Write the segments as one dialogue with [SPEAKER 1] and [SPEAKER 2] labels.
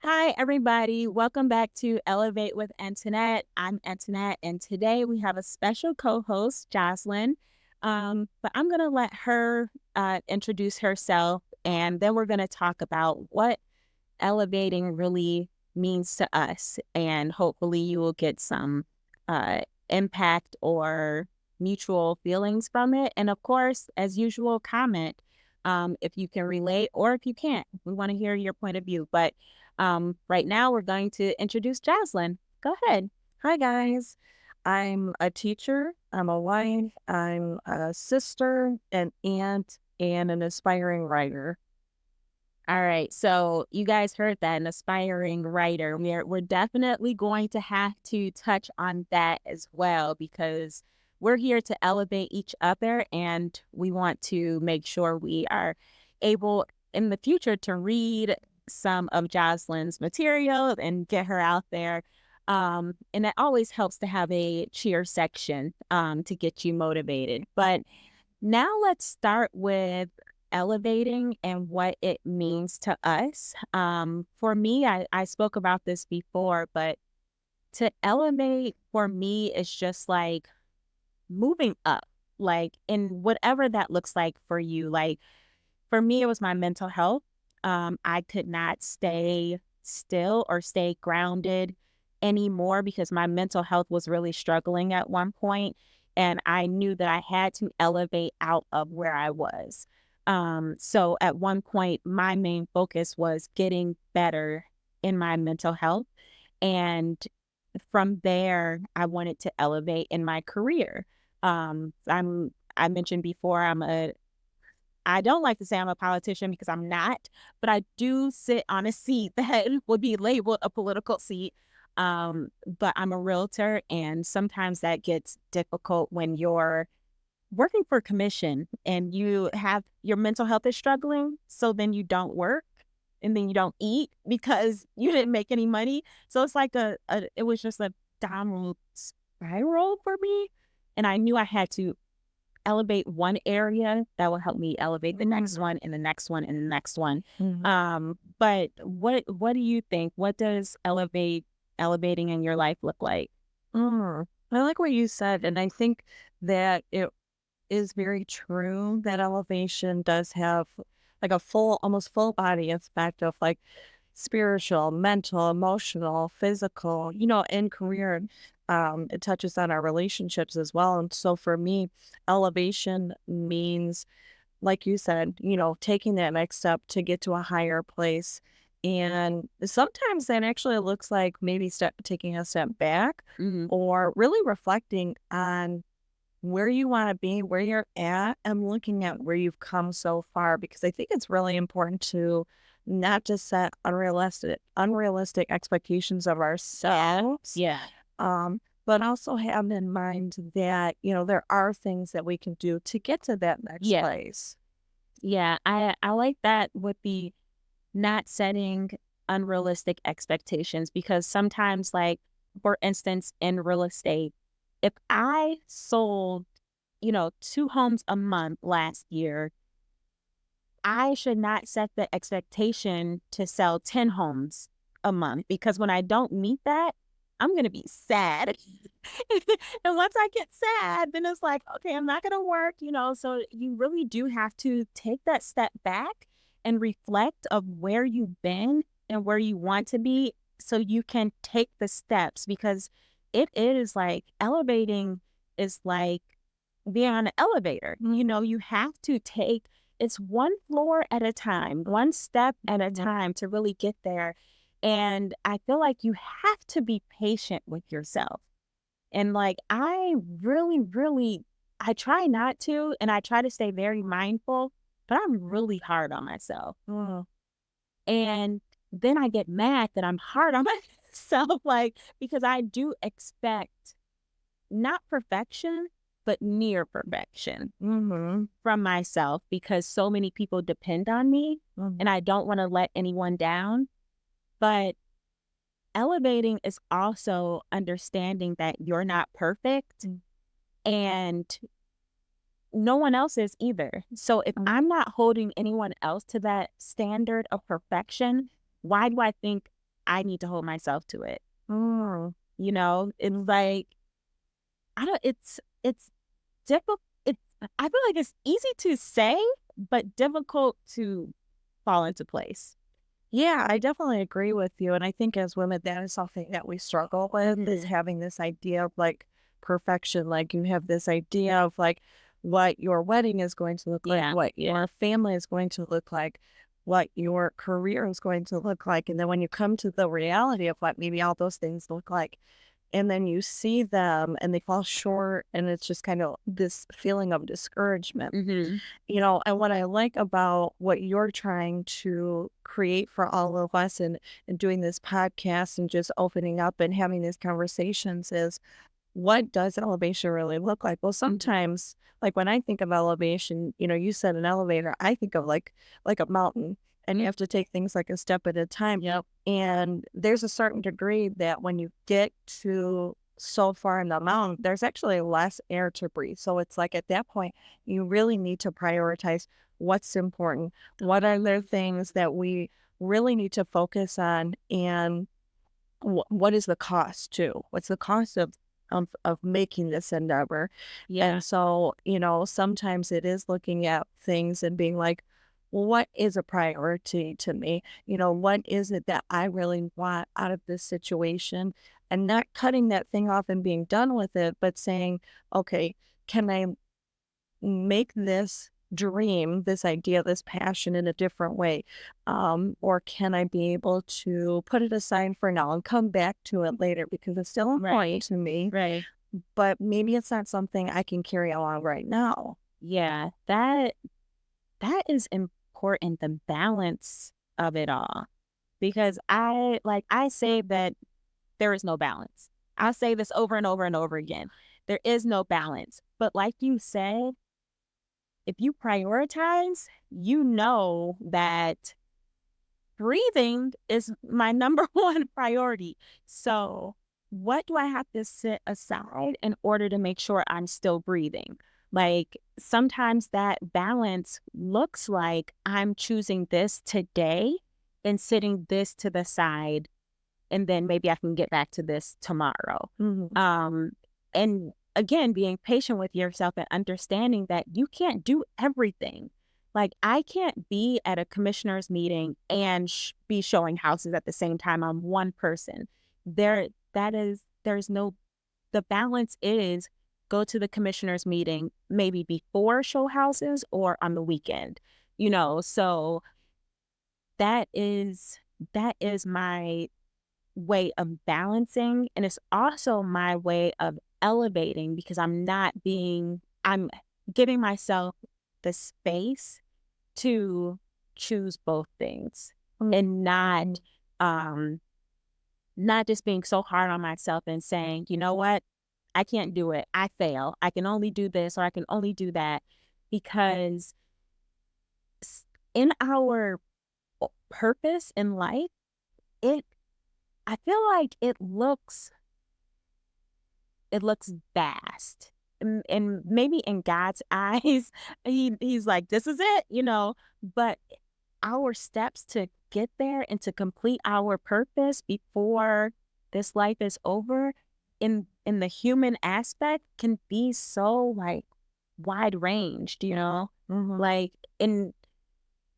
[SPEAKER 1] Hi, everybody. Welcome back to Elevate with Antoinette. I'm Antoinette, and today we have a special co host, Jocelyn. But I'm going to let her introduce herself, and then we're going to talk about what elevating really means to us. And hopefully, you will get some uh, impact or mutual feelings from it. And of course, as usual, comment if you can relate or if you can't. We want to hear your point of view. But right now, we're going to introduce Jocelyn. Go ahead.
[SPEAKER 2] Hi, guys. I'm a teacher, I'm a wife, I'm a sister, an aunt, and an aspiring writer.
[SPEAKER 1] All right. So you guys heard that, an aspiring writer. We're definitely going to have to touch on that as well because we're here to elevate each other and we want to make sure we are able in the future to read some of Jocelyn's material and get her out there. And it always helps to have a cheer section to get you motivated. But now let's start with elevating and what it means to us. For me, I spoke about this before, but to elevate for me is just like moving up, like in whatever that looks like for you. Like for me, it was my mental health. I could not stay still or stay grounded anymore because my mental health was really struggling at one point, and I knew that I had to elevate out of where I was. So at one point, my main focus was getting better in my mental health. And from there, I wanted to elevate in my career. I mentioned before, I don't like to say I'm a politician because I'm not, but I do sit on a seat that would be labeled a political seat. But I'm a realtor, and sometimes that gets difficult when you're working for commission and you have your mental health is struggling. So then you don't work and then you don't eat because you didn't make any money. So it's like it was just a downward spiral for me. And I knew I had to elevate one area that will help me elevate the next one and the next one and the next one.
[SPEAKER 2] Mhm.
[SPEAKER 1] But what do you think? What does elevating in your life look like?
[SPEAKER 2] I like what you said, and I think that it is very true that elevation does have like a full, almost full body effect of like spiritual, mental, emotional, physical, in career. It touches on our relationships as well. And so for me, elevation means like you said, taking that next step to get to a higher place. And sometimes that actually looks like maybe taking a step back
[SPEAKER 1] Hmm.
[SPEAKER 2] or really reflecting on where you want to be, where you're at, and looking at where you've come so far. Because I think it's really important to not just set unrealistic expectations of ourselves,
[SPEAKER 1] Yeah.
[SPEAKER 2] um, but also have in mind that, there are things that we can do to get to that next
[SPEAKER 1] Yeah.
[SPEAKER 2] place.
[SPEAKER 1] Yeah. I like that with the not setting unrealistic expectations because sometimes, like, for instance, in real estate, if I sold, two homes a month last year, I should not set the expectation to sell 10 homes a month because when I don't meet that, I'm going to be sad. And once I get sad, then it's like, okay, I'm not going to work. So you really do have to take that step back and reflect of where you've been and where you want to be so you can take the steps because it is like elevating is like being on an elevator. You have to take it's one floor at a time, one step at a
[SPEAKER 2] Mhm.
[SPEAKER 1] time to really get there. And I feel like you have to be patient with yourself. And like, I really, really, I try not to, and I try to stay very mindful, but I'm really hard on myself.
[SPEAKER 2] Oh,
[SPEAKER 1] And then I get mad that I'm hard on myself, like, because I do expect not perfection, but near perfection
[SPEAKER 2] mhm,
[SPEAKER 1] from myself because so many people depend on me
[SPEAKER 2] mhm,
[SPEAKER 1] and I don't want to let anyone down. But elevating is also understanding that you're not perfect
[SPEAKER 2] mm,
[SPEAKER 1] and no one else is either. So if
[SPEAKER 2] mm,
[SPEAKER 1] I'm not holding anyone else to that standard of perfection, why do I think I need to hold myself to it.
[SPEAKER 2] Mm.
[SPEAKER 1] It's like I don't it's difficult. It's I feel like it's easy to say, but difficult to fall into place.
[SPEAKER 2] Yeah, I definitely agree with you. And I think as women, that is something that we struggle with is having this idea of like perfection. Like you have this idea of like what your wedding is going to look like,
[SPEAKER 1] Yeah,
[SPEAKER 2] what
[SPEAKER 1] yeah.
[SPEAKER 2] your family is going to look like, what your career is going to look like. And then when you come to the reality of what maybe all those things look like, and then you see them and they fall short, and it's just kind of this feeling of discouragement.
[SPEAKER 1] Mhm.
[SPEAKER 2] And what I like about what you're trying to create for all of us and doing this podcast and just opening up and having these conversations is what does elevation really look like? Well, sometimes, like when I think of elevation, you said an elevator, I think of like a mountain, and you have to take things like a step at a time.
[SPEAKER 1] Yep.
[SPEAKER 2] And there's a certain degree that when you get to so far in the mountain, there's actually less air to breathe. So it's like at that point, you really need to prioritize what's important. What are the things that we really need to focus on, and what is the cost too? What's the cost of making this endeavor?
[SPEAKER 1] Yeah.
[SPEAKER 2] And so, sometimes it is looking at things and being like, well, what is a priority to me? What is it that I really want out of this situation? And not cutting that thing off and being done with it, but saying, okay, can I make this dream, this idea, this passion in a different way? Or can I be able to put it aside for now and come back to it later because it's still important
[SPEAKER 1] Right.
[SPEAKER 2] to me,
[SPEAKER 1] Right.
[SPEAKER 2] but maybe it's not something I can carry along right now.
[SPEAKER 1] Yeah. That is important, the balance of it all. Because I say that there is no balance. I say this over and over and over again. There is no balance. But like you said, if you prioritize, you know that breathing is my number one priority. So, what do I have to set aside in order to make sure I'm still breathing? Like sometimes that balance looks like I'm choosing this today and sitting this to the side, and then maybe I can get back to this tomorrow.
[SPEAKER 2] Mhm.
[SPEAKER 1] And again, being patient with yourself and understanding that you can't do everything. Like I can't be at a commissioner's meeting and be showing houses at the same time. I'm one person. There's no, the balance is go to the commissioner's meeting maybe before show houses or on the weekend, so that is, that is my way of balancing, and it's also my way of elevating because I'm giving myself the space to choose both things and um not just being so hard on myself and saying, "You know what? I can't do it. I fail. I can only do this or I can only do that." Because s- in our purpose in life, it I feel like it looks vast. And maybe in God's eyes, he's like, this is it. But our steps to get there and to complete our purpose before this life is over in the human aspect can be so like wide ranged.
[SPEAKER 2] Mhm.
[SPEAKER 1] Like and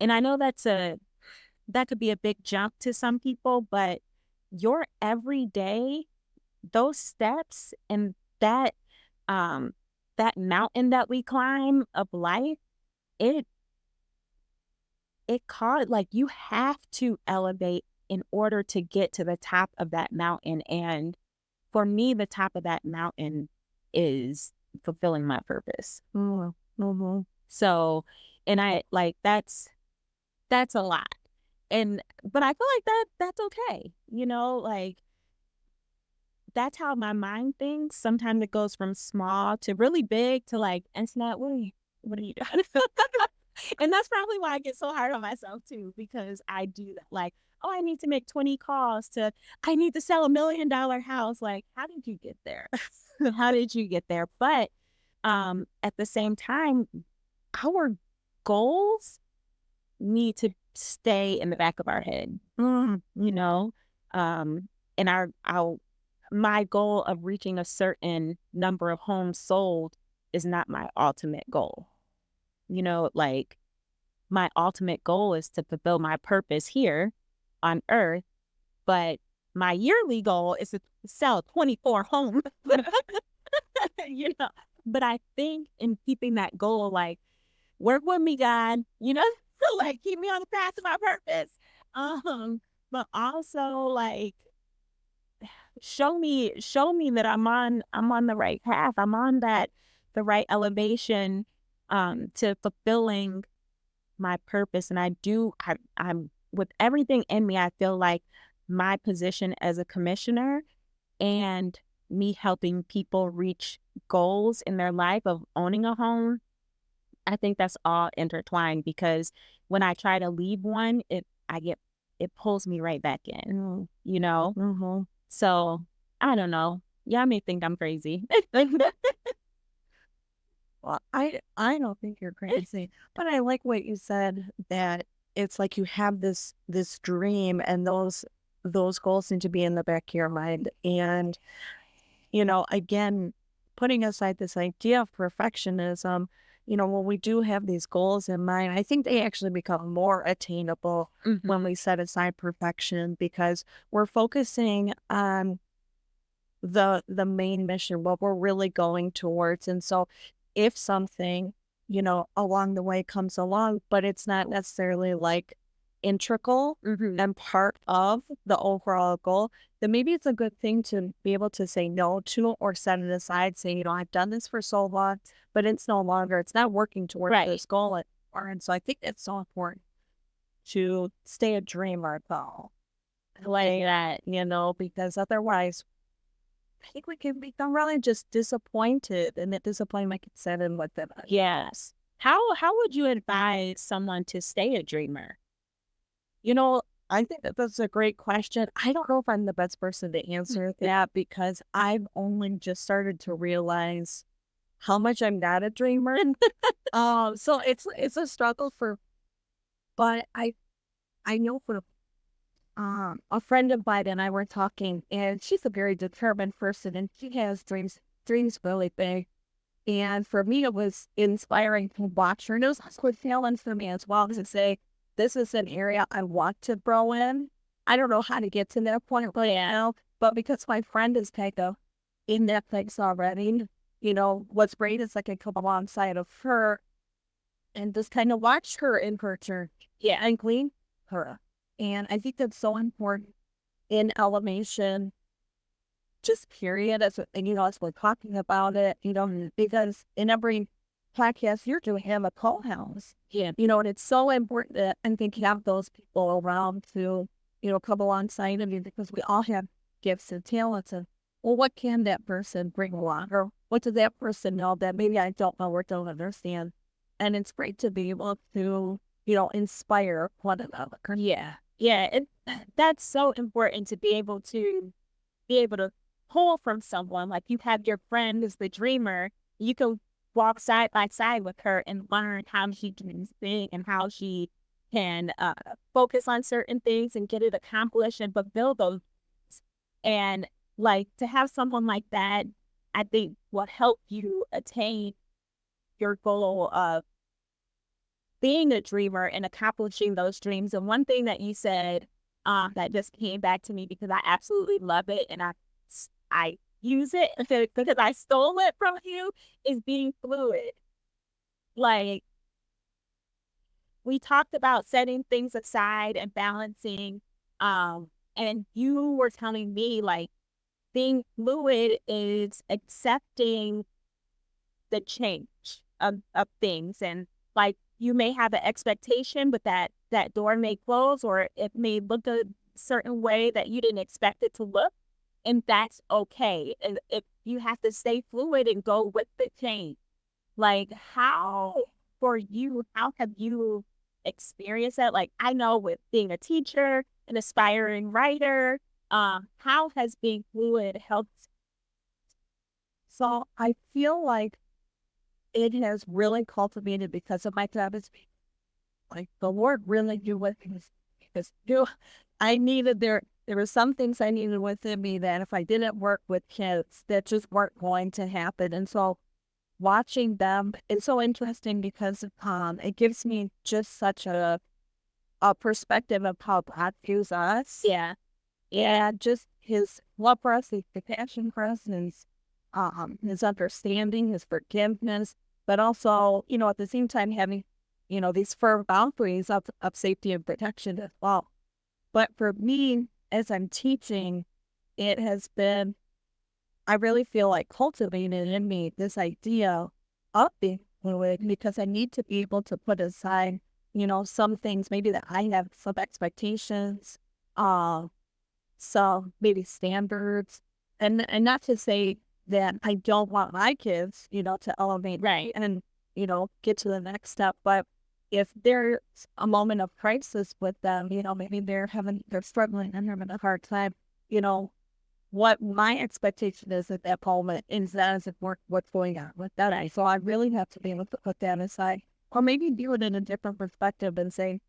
[SPEAKER 1] I know that could be a big jump to some people, but your everyday, those steps and that um that mountain that we climb of life, it caught like you have to elevate in order to get to the top of that mountain. And for me, the top of that mountain is fulfilling my purpose.
[SPEAKER 2] Mhm. Mhm.
[SPEAKER 1] So, and I like that's a lot. And but I feel like that's okay. Like that's how my mind thinks. Sometimes it goes from small to really big to like, and it's not, what are you doing? And that's probably why I get so hard on myself too, because I do that. Like, oh, I need to make 20 calls I need to sell $1 million house. Like, how did you get there? How did you get there? But at the same time, our goals need to stay in the back of our head,
[SPEAKER 2] Mhm.
[SPEAKER 1] you know? And our my goal of reaching a certain number of homes sold is not my ultimate goal. Like my ultimate goal is to fulfill my purpose here on earth, but my yearly goal is to sell 24 homes. you know. But I think in keeping that goal, like, work with me, God, like keep me on the path to my purpose. But also like show me that I'm on the right path. I'm on the right elevation to fulfilling my purpose. And I'm with everything in me, I feel like my position as a commissioner and me helping people reach goals in their life of owning a home, I think that's all intertwined because when I try to leave one, it pulls me right back in,
[SPEAKER 2] Mm,
[SPEAKER 1] you know?
[SPEAKER 2] mhm.
[SPEAKER 1] So I don't know. Y'all may think I'm crazy.
[SPEAKER 2] Well, I don't think you're crazy, but I like what you said that it's like you have this dream and those goals need to be in the back of your mind. And, again, putting aside this idea of perfectionism, when we do have these goals in mind, I think they actually become more attainable when
[SPEAKER 1] Mhm.
[SPEAKER 2] we set aside perfection because we're focusing on the main mission, what we're really going towards. And so if something, along the way comes along, but it's not necessarily like integral
[SPEAKER 1] Mhm.
[SPEAKER 2] and part of the overall goal, then maybe it's a good thing to be able to say no to or set it aside, say, I've done this for so long, but it's not working towards
[SPEAKER 1] Right.
[SPEAKER 2] this goal anymore. And so I think it's so important to stay a dreamer though.
[SPEAKER 1] I like that.
[SPEAKER 2] Because otherwise I think we can become really just disappointed, and that disappointment can set in within us.
[SPEAKER 1] Yes. How would you advise someone to stay a dreamer?
[SPEAKER 2] You know, I think that that's a great question. I don't know if I'm the best person to answer that because I've only just started to realize how much I'm not a dreamer. So it's a struggle but I know for a friend of mine and I were talking, and she's a very determined person, and she has dreams really big. And for me, it was inspiring to watch her. And it was also a challenge for me as well to say, this is an area I want to grow in. I don't know how to get to that point right now, but because my friend is kind of in that place already, what's great is I can come alongside of her and just kind of watch her in her journey. Yeah, and glean her. And I think that's so important in elevation just period as we're talking about it, because in every podcast you're doing have a co-house,
[SPEAKER 1] Yeah.
[SPEAKER 2] and it's so important that I think you have those people around to, come alongside of you because we all have gifts and talents and well, what can that person bring along or what does that person know that maybe I don't know or don't understand? And it's great to be able to, inspire one another.
[SPEAKER 1] Yeah. Yeah. That's so important to be able to pull from someone. Like you have your friend who's the dreamer. You can walk side by side with her and learn how she dreams big and how she can focus on certain things and get it accomplished and fulfill those. And like to have someone like that, I think will help you attain your goal of being a dreamer and accomplishing those dreams. And one thing that you said that just came back to me because I absolutely love it and I use it because I stole it from you is being fluid. Like we talked about setting things aside and balancing. And you were telling me like being fluid is accepting the change of things and like you may have an expectation but that door may close or it may look a certain way that you didn't expect it to look and that's okay and if you have to stay fluid and go with the change like how for you how have you experienced that like I know with being a teacher an aspiring writer how has being fluid helped.
[SPEAKER 2] So I feel like it has really cultivated because of my job as like the Lord really knew what he was do. I needed there. there were some things I needed within me that if I didn't work with kids, that just weren't going to happen. And so watching them, it's so interesting because it gives me just such a perspective of how God views us.
[SPEAKER 1] Yeah. Yeah.
[SPEAKER 2] Yeah, just his love for us, his compassion for us, and his understanding, his forgiveness, but also, at the same time having, these firm boundaries of safety and protection as well. But for me, as I'm teaching, it has been, I really feel like cultivated in me this idea of being fluid because I need to be able to put aside, some things maybe that I have some expectations, uh, some maybe standards, and not to say that I don't want my kids, to elevate
[SPEAKER 1] Right.
[SPEAKER 2] and, get to the next step, but if there's a moment of crisis with them, maybe they're struggling and having a hard time, you know, what my expectation is at that moment is that doesn't work what's going on with that. So I really have to be able to put that aside or maybe view it in a different perspective and say,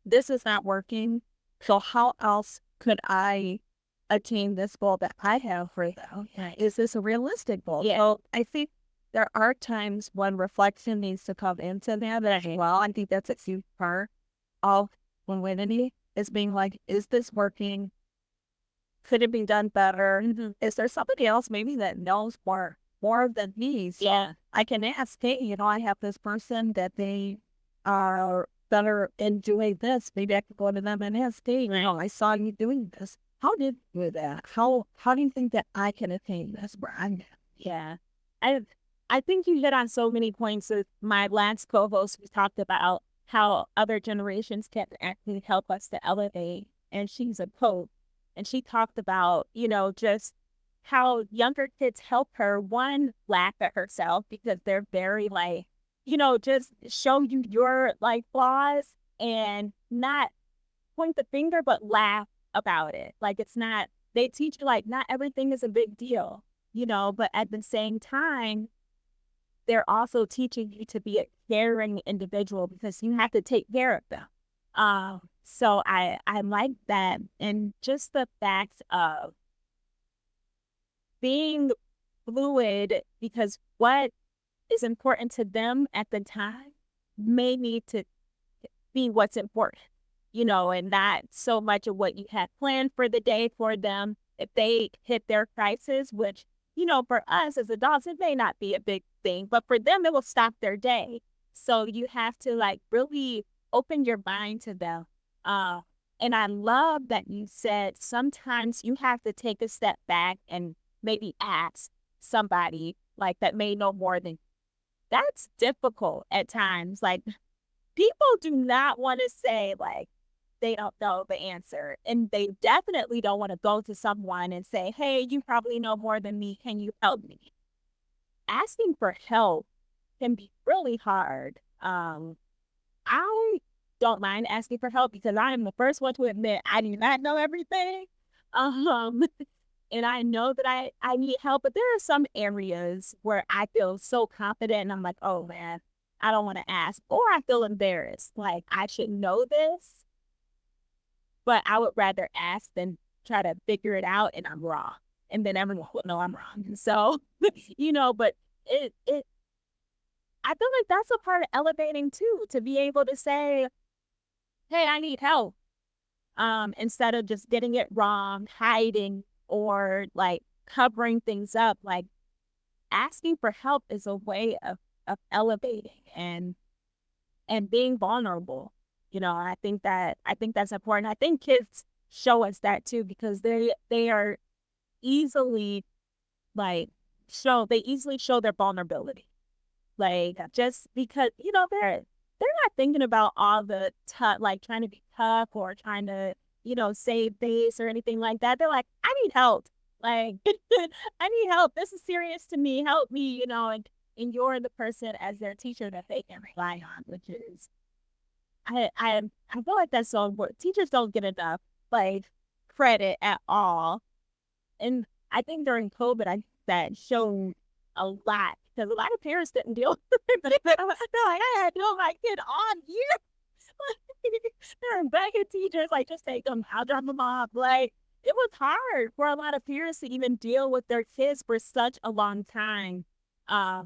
[SPEAKER 2] this is not working. So how else could I attain this goal that I have for them?
[SPEAKER 1] Right.
[SPEAKER 2] Is this a realistic goal?
[SPEAKER 1] Yeah.
[SPEAKER 2] So I think there are times when reflection needs to come into that as well. I think that's a huge part of fluidity is being like, is this working? Could it be done better?
[SPEAKER 1] Mhm.
[SPEAKER 2] Is there somebody else maybe that knows more than me? So
[SPEAKER 1] Yeah.
[SPEAKER 2] I can ask, hey, I have this person that they are better in doing this. Maybe I could go to them and ask, hey, I saw you doing this. How did you do that? How do you think that I can attain this where I'm at?
[SPEAKER 1] Yeah. I I think you hit on so many points with my last co-host. We talked about how other generations can actually help us to elevate. And she's a coach. And she talked about, just how younger kids help her, one, laugh at herself because they're very like, just show you your like flaws and not point the finger, but laugh about it. Like it's not, they teach you like not everything is a big deal, but at the same time, they're also teaching you to be a caring individual because you have to take care of them. So I like that. And just the fact of being fluid because what is important to them at the time may need to be what's important, and not so much of what you had planned for the day for them. If they hit their crisis, which, for us as adults, it may not be a big thing, but for them, it will stop their day. So you have to like really open your mind to them. Uh, and I love that you said sometimes you have to take a step back and maybe ask somebody like that may know more than that's difficult at times. Like people do not want to say like they don't know the answer. And they definitely don't want to go to someone and say, hey, you probably know more than me. Can you help me? Asking for help can be really hard. I don't mind asking for help because I am the first one to admit I do not know everything. Um, and I know that I need help, but there are some areas where I feel so confident and I'm like, oh man, I don't want to ask. Or I feel embarrassed. Like I should know this, but I would rather ask than try to figure it out and I'm wrong. And then everyone will know I'm wrong. And so, but it I feel like that's a part of elevating too, to be able to say, hey, I need help. Instead of just getting it wrong, hiding or like covering things up, like asking for help is a way of elevating and being vulnerable. I think that's important. I think kids show us that too because they are easily like they easily show their vulnerability. Like just because they're not thinking about all the tough like trying to be tough or trying to save face or anything like that. They're like, I need help. Like I need help. This is serious to me. Help me. And you're the person as their teacher that they can rely on, which is I feel like that's so important. Teachers don't get enough like credit at all, and I think during COVID, that showed a lot because a lot of parents didn't deal with it. They're like, I had to know my kid on you. They're begging teachers, like, "Just take them. I'll drop them off." Like, it was hard for a lot of parents to even deal with their kids for such a long time. Uh,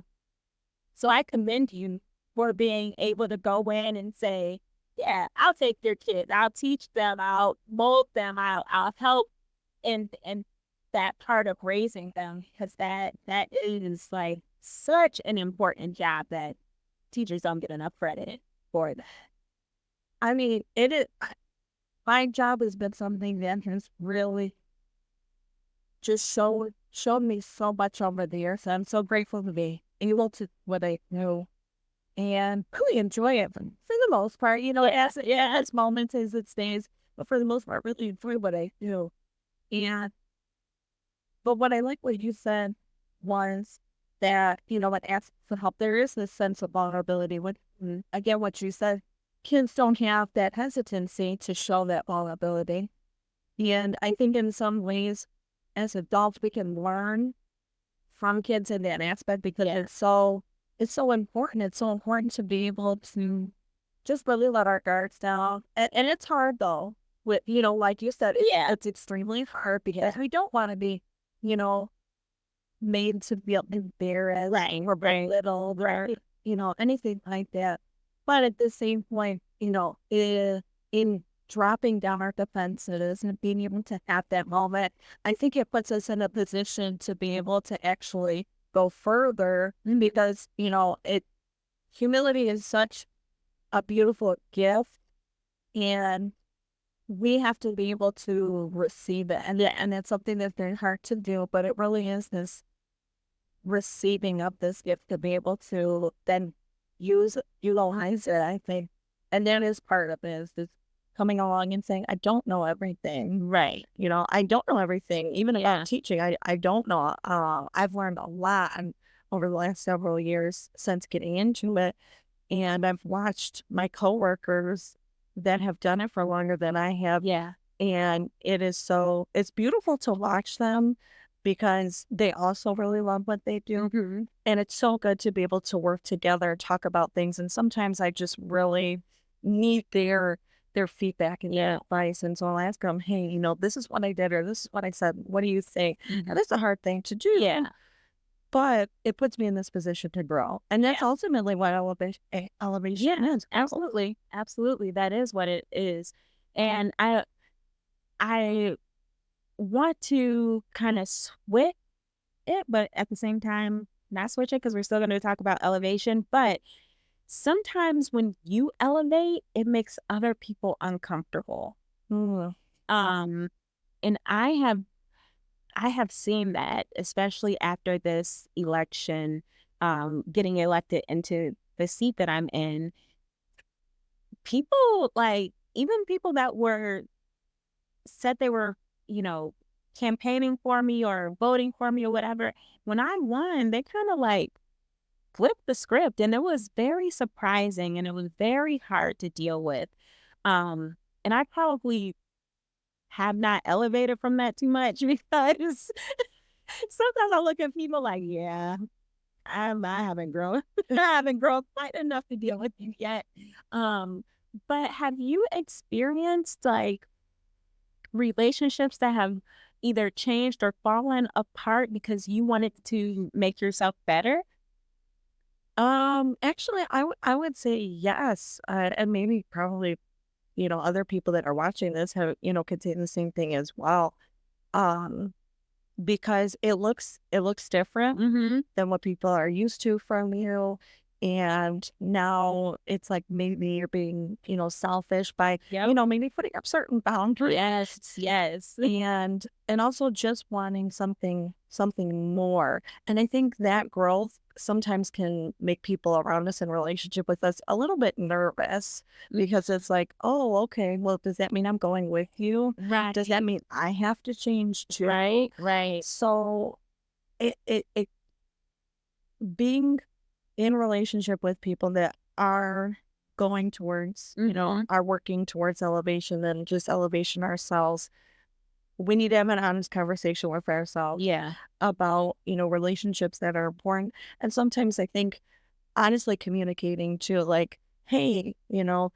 [SPEAKER 1] so I commend you for being able to go in and say, "Yeah, I'll take your kids. I'll teach them. I'll mold them. I'll help in that part of raising them," because that is, like, such an important job that teachers don't get enough credit for that.
[SPEAKER 2] I mean, it is my job has been something that has really just showed me so much over the years. I'm so grateful to be able to what I do and really enjoy it for the most part. You know, it has moments as it stays, but for the most part, really enjoy what I do. And but what I like what you said was that, you know, when asked for help, there is this sense of vulnerability. When again, what you said, kids don't have that hesitancy to show that vulnerability. And I think in some ways, as adults, we can learn from kids in that aspect because it's so important. It's so important to be able to just really let our guards down. And it's hard though. With you know, like you said, it's extremely hard because we don't want to be, you know, made to feel embarrassed or belittled or you know anything like that. But at the same point, you know, in dropping down our defenses and being able to have that moment, I think it puts us in a position to be able to actually go further because you know it humility is such a beautiful gift and we have to be able to receive it and it's something that's very hard to do but it really is this receiving of this gift to be able to then utilize it, I think. And that is part of it is this coming along and saying, I don't know everything.
[SPEAKER 1] Right.
[SPEAKER 2] You know, I don't know everything. Even about teaching, I don't know. I've learned a lot over the last several years since getting into it. And I've watched my coworkers that have done it for longer than I have
[SPEAKER 1] Yeah.
[SPEAKER 2] and it's beautiful to watch them because they also really love what they do.
[SPEAKER 1] Mhm.
[SPEAKER 2] And it's so good to be able to work together, talk about things. And sometimes I just really need their feedback and their advice. And so I'll ask them, hey, you know, this is what I did or this is what I said. What do you think? And
[SPEAKER 1] Mhm.
[SPEAKER 2] that's a hard thing to do.
[SPEAKER 1] Yeah.
[SPEAKER 2] But it puts me in this position to grow. And that's
[SPEAKER 1] Yeah.
[SPEAKER 2] ultimately what elevation
[SPEAKER 1] Yeah.
[SPEAKER 2] is.
[SPEAKER 1] Absolutely. Absolutely. That is what it is. And I want to kind of switch it, but at the same time, not switch it because we're still going to talk about elevation. But sometimes when you elevate, it makes other people uncomfortable.
[SPEAKER 2] Mm,
[SPEAKER 1] Um, and I have seen that, especially after this election, getting elected into the seat that I'm in. People like even people that were said they were, you know, campaigning for me or voting for me or whatever. When I won, they kind of like flipped the script, and it was very surprising, and it was very hard to deal with. And I probably have not elevated from that too much because sometimes I look at people like, yeah, I haven't grown. I haven't grown quite enough to deal with you yet. Um, but have you experienced like relationships that have either changed or fallen apart because you wanted to make yourself better?
[SPEAKER 2] actually, I would say yes, and maybe probably you know other people that are watching this have you know could say the same thing as well. Um, because it looks different
[SPEAKER 1] Mhm.
[SPEAKER 2] than what people are used to from you. And now it's like maybe you're being, you know, selfish by, you
[SPEAKER 1] Yep.
[SPEAKER 2] know, maybe putting up certain boundaries
[SPEAKER 1] Yes, yes.
[SPEAKER 2] and also just wanting something more. And I think that growth sometimes can make people around us in relationship with us a little bit nervous
[SPEAKER 1] Mm,
[SPEAKER 2] because it's like, oh, okay, well, does that mean I'm going with you?
[SPEAKER 1] right,
[SPEAKER 2] Does that mean I have to change too?
[SPEAKER 1] right, right.
[SPEAKER 2] So it being in relationship with people that are going towards, you know,
[SPEAKER 1] Mhm.
[SPEAKER 2] are working towards elevation and just elevation ourselves. We need to have an honest conversation with ourselves
[SPEAKER 1] Yeah.
[SPEAKER 2] about, you know, relationships that are important. And sometimes I think honestly communicating to like, hey, you know,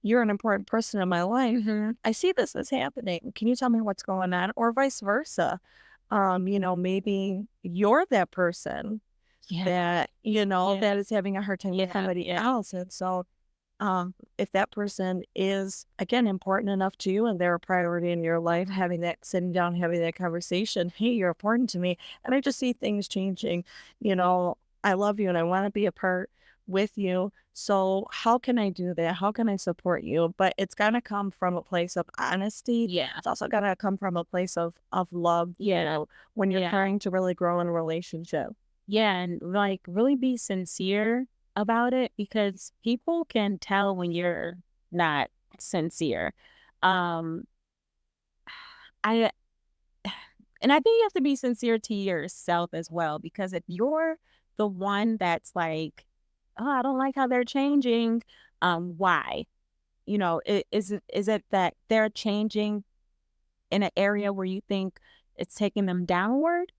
[SPEAKER 2] you're an important person in my life.
[SPEAKER 1] Mhm.
[SPEAKER 2] I see this is happening. Can you tell me what's going on? Or vice versa. Maybe you're that person
[SPEAKER 1] Yeah.
[SPEAKER 2] that,
[SPEAKER 1] Yeah.
[SPEAKER 2] that is having a hard time with
[SPEAKER 1] Yeah.
[SPEAKER 2] somebody
[SPEAKER 1] Yeah.
[SPEAKER 2] else. And so if that person is again important enough to you and they're a priority in your life, having that sitting down, having that conversation, hey, you're important to me. And I just see things changing, I love you and I want to be a part with you. So how can I do that? How can I support you? But it's gotta come from a place of honesty.
[SPEAKER 1] Yeah.
[SPEAKER 2] It's also gotta come from a place of love,
[SPEAKER 1] Yeah.
[SPEAKER 2] when you're
[SPEAKER 1] Yeah.
[SPEAKER 2] trying to really grow in a relationship.
[SPEAKER 1] Yeah, and like really be sincere about it because people can tell when you're not sincere. Um I and I think you have to be sincere to yourself as well because if you're the one that's like, "Oh, I don't like how they're changing." Why? Is it that they're changing in an area where you think it's taking them downward?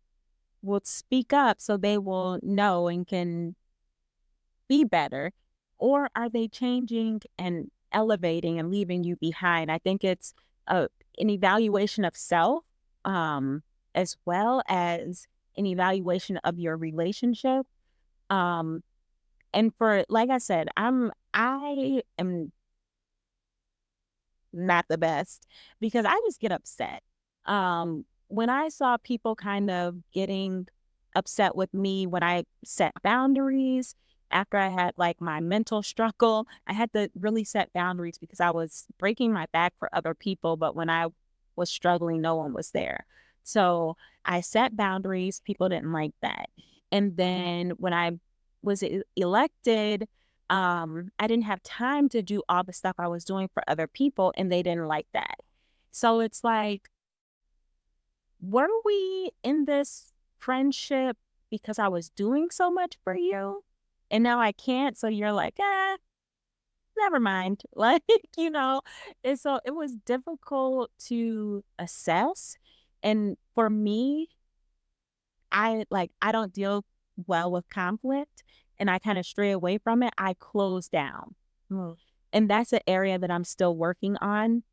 [SPEAKER 1] Well, speak up so they will know and can be better, or are they changing and elevating and leaving you behind? I think it's a an evaluation of self, as well as an evaluation of your relationship. Um, and for like I said, I am not the best because I just get upset. When I saw people kind of getting upset with me when I set boundaries after I had like my mental struggle, I had to really set boundaries because I was breaking my back for other people, but when I was struggling, no one was there. So I set boundaries. People didn't like that. And then when I was elected, I didn't have time to do all the stuff I was doing for other people, and they didn't like that. So it's like, were we in this friendship because I was doing so much for you? And now I can't. So you're like, never mind. Like, you know, and so it was difficult to assess. And for me, I don't deal well with conflict and I kind of stray away from it. I close down.
[SPEAKER 2] Mm.
[SPEAKER 1] And that's an area that I'm still working on.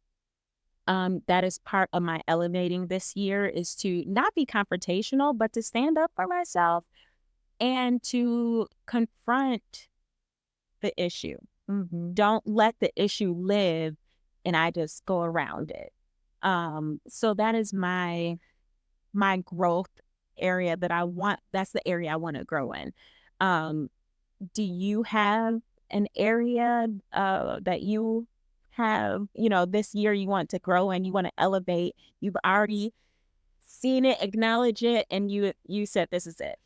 [SPEAKER 1] That is part of my elevating this year is to not be confrontational, but to stand up for myself and to confront the issue.
[SPEAKER 2] Mhm.
[SPEAKER 1] Don't let the issue live and I just go around it. So that is my growth area that I want. That's the area I want to grow in. Um, do you have an area that you have, this year you want to grow and you want to elevate? You've already seen it, acknowledge it, and you said this is it.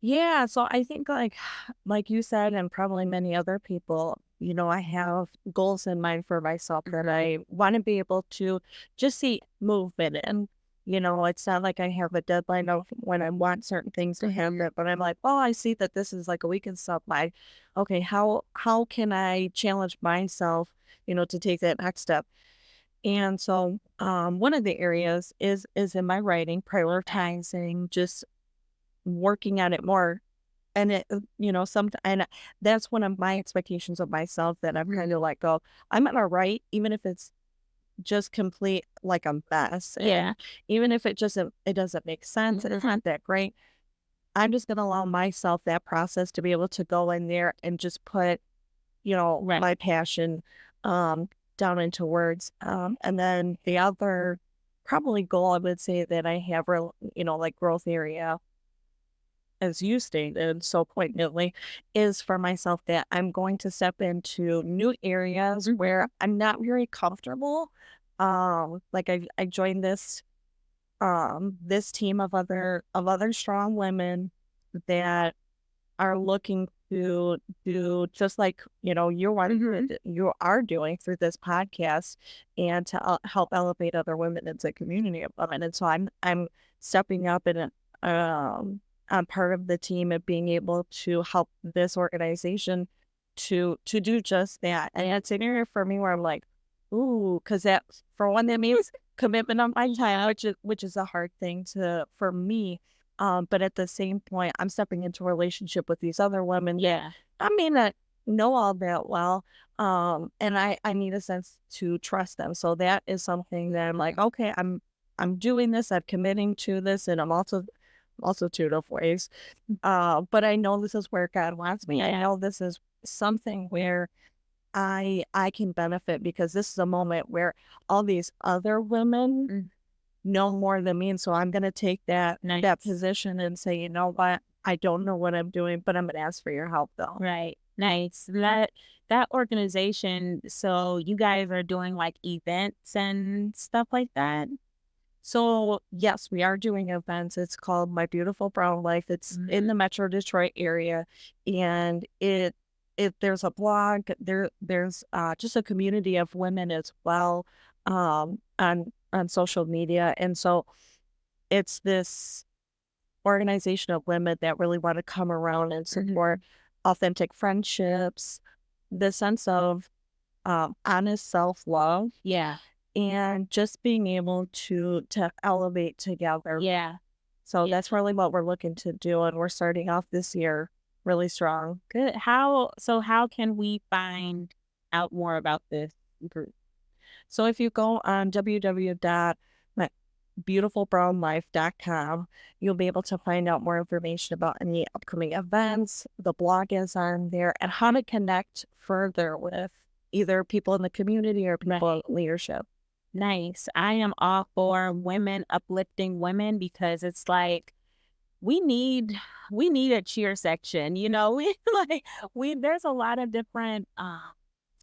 [SPEAKER 2] Yeah, so I think like you said, and probably many other people, I have goals in mind for myself that
[SPEAKER 1] Mhm.
[SPEAKER 2] I want to be able to just see movement in. It's not like I have a deadline of when I want certain things to happen, but I'm like, oh, I see that this is like a week and stuff by. Okay, how can I challenge myself, to take that next step? And so one of the areas is in my writing, prioritizing, just working at it more. And and that's one of my expectations of myself that I'm kind of like, oh, I'm gonna write, even if it's just complete like a mess.
[SPEAKER 1] Yeah.
[SPEAKER 2] And even if it doesn't make sense, it's
[SPEAKER 1] Mhm.
[SPEAKER 2] not that great. I'm just gonna allow myself that process to be able to go in there and just put,
[SPEAKER 1] Right.
[SPEAKER 2] my passion um down into words. And then the other probably goal I would say that I have real, like growth area, as you stated so poignantly, is for myself that I'm going to step into new areas where I'm not very comfortable. Like I joined this team of other strong women that are looking to do just like
[SPEAKER 1] Mhm.
[SPEAKER 2] you are doing through this podcast, and to help elevate other women into a community of women. And so I'm stepping up and I'm part of the team of being able to help this organization to do just that. And it's an area for me where I'm like, ooh, because that, for one, that means commitment on my time, which is a hard thing to for me. But at the same point, I'm stepping into a relationship with these other women.
[SPEAKER 1] Yeah.
[SPEAKER 2] I may not know all that well. And I need a sense to trust them. So that is something that I'm like, okay, I'm doing this, I'm committing to this, and I'm also multitude of ways. But I know this is where God wants me. I know this is something where I can benefit because this is a moment where all these other women
[SPEAKER 1] Mm,
[SPEAKER 2] know more than me. And so I'm gonna take that
[SPEAKER 1] nice.
[SPEAKER 2] position and say, you know what, I don't know what I'm doing, but I'm gonna ask for your help though.
[SPEAKER 1] Right. Nice. That organization, so you guys are doing like events and stuff like that?
[SPEAKER 2] So yes, we are doing events. It's called My Beautiful Brown Life. It's in
[SPEAKER 1] Mhm.
[SPEAKER 2] the Metro Detroit area, and it there's a blog. There's just a community of women as well, on social media, and so it's this organization of women that really want to come around and support
[SPEAKER 1] Mhm.
[SPEAKER 2] authentic friendships, the sense of honest self love,
[SPEAKER 1] Yeah.
[SPEAKER 2] and just being able to elevate together.
[SPEAKER 1] Yeah.
[SPEAKER 2] So
[SPEAKER 1] Yeah.
[SPEAKER 2] that's really what we're looking to do, and we're starting off this year really strong.
[SPEAKER 1] Good. How can we find out more about this group?
[SPEAKER 2] So if you go on www.beautifulbrownlife.com, you'll be able to find out more information about any upcoming events. The blog is on there and how to connect further with either people in the community or people in
[SPEAKER 1] Right.
[SPEAKER 2] leadership.
[SPEAKER 1] Nice. I am all for women uplifting women because it's like we need we need a cheer section, you know? We like we there's a lot of different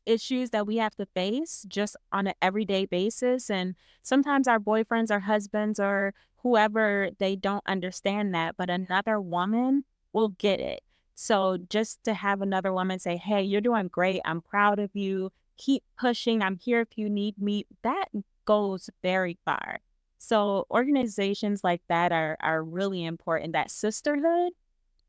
[SPEAKER 1] issues that we have to face just on an everyday basis. And sometimes our boyfriends or husbands or whoever, they don't understand that, but another woman will get it. So just to have another woman say, hey, you're doing great. I'm proud of you. Keep pushing. I'm here if you need me. That goes very far. So organizations like that are really important. That sisterhood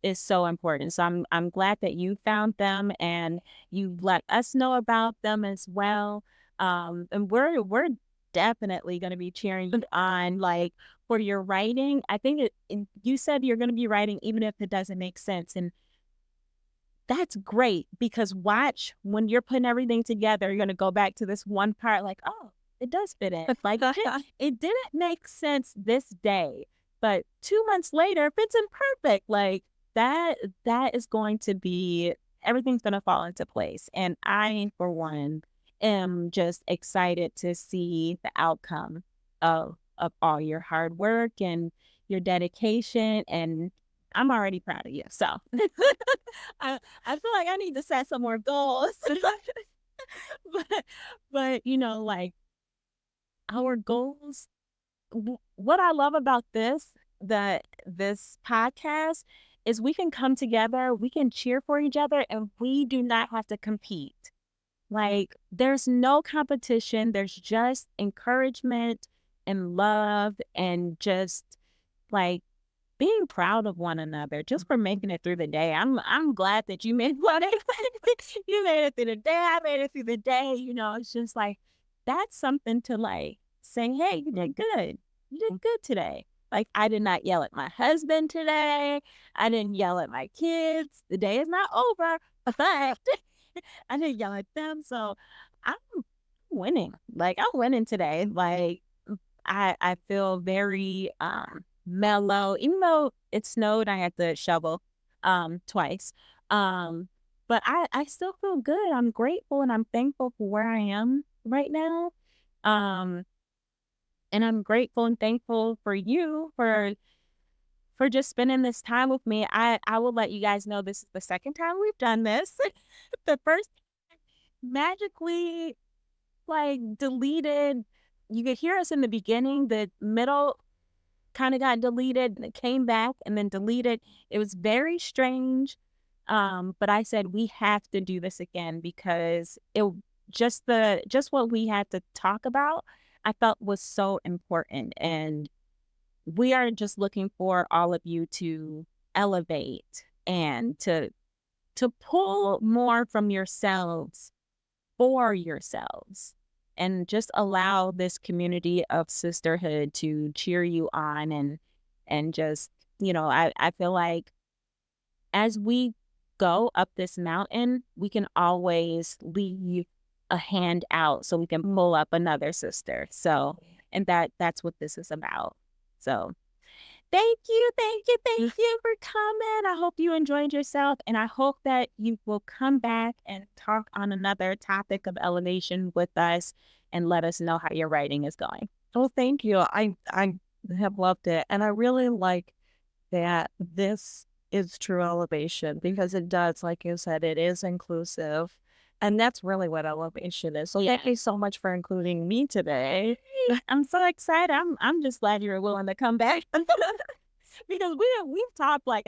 [SPEAKER 1] is so important. So I'm glad that you found them and you let us know about them as well. And we're definitely going to be cheering you on, like for your writing. I think you said you're going to be writing even if it doesn't make sense, and that's great because watch when you're putting everything together, you're gonna go back to this one part like, "Oh, it does fit in." Like, it didn't make sense this day, but 2 months later, it fits in perfect. Like, that that is going to be everything's gonna fall into place, and I, for one, am just excited to see the outcome of all your hard work and your dedication, and I'm already proud of you, so I feel like I need to set some more goals. but like our goals, what I love about this podcast is we can come together, we can cheer for each other, and we do not have to compete. Like there's no competition, there's just encouragement and love and just like being proud of one another just for making it through the day. I'm glad that you made you made it through the day. I made it through the day. It's just like that's something to like say, hey, you did good. You did good today. Like I did not yell at my husband today. I didn't yell at my kids. The day is not over, but I didn't yell at them. So I'm winning. Like I'm winning today. Like I feel very mellow. Even though it snowed, I had to shovel twice. Um but I still feel good. I'm grateful and I'm thankful for where I am right now. Um and I'm grateful and thankful for you for just spending this time with me. I will let you guys know this is the second time we've done this. The first magically like deleted. You could hear us in the beginning. The middle kind of got deleted and it came back and then deleted. It was very strange. But I said we have to do this again because it just what we had to talk about, I felt was so important. And we are just looking for all of you to elevate and to pull more from yourselves for yourselves and just allow this community of sisterhood to cheer you on and just I feel like as we go up this mountain, we can always leave a hand out so we can pull up another sister. So, and that's what this is about. So, thank you for coming. I hope you enjoyed yourself, and I hope that you will come back and talk on another topic of elevation with us and let us know how your writing is going.
[SPEAKER 2] Well, thank you. I have loved it, and I really like that this is true elevation because it does, like you said, it is inclusive, and that's really what elevation is. So
[SPEAKER 1] Yeah.
[SPEAKER 2] thank you so much for including me today.
[SPEAKER 1] I'm so excited. I'm just glad you were willing to come back because we've talked like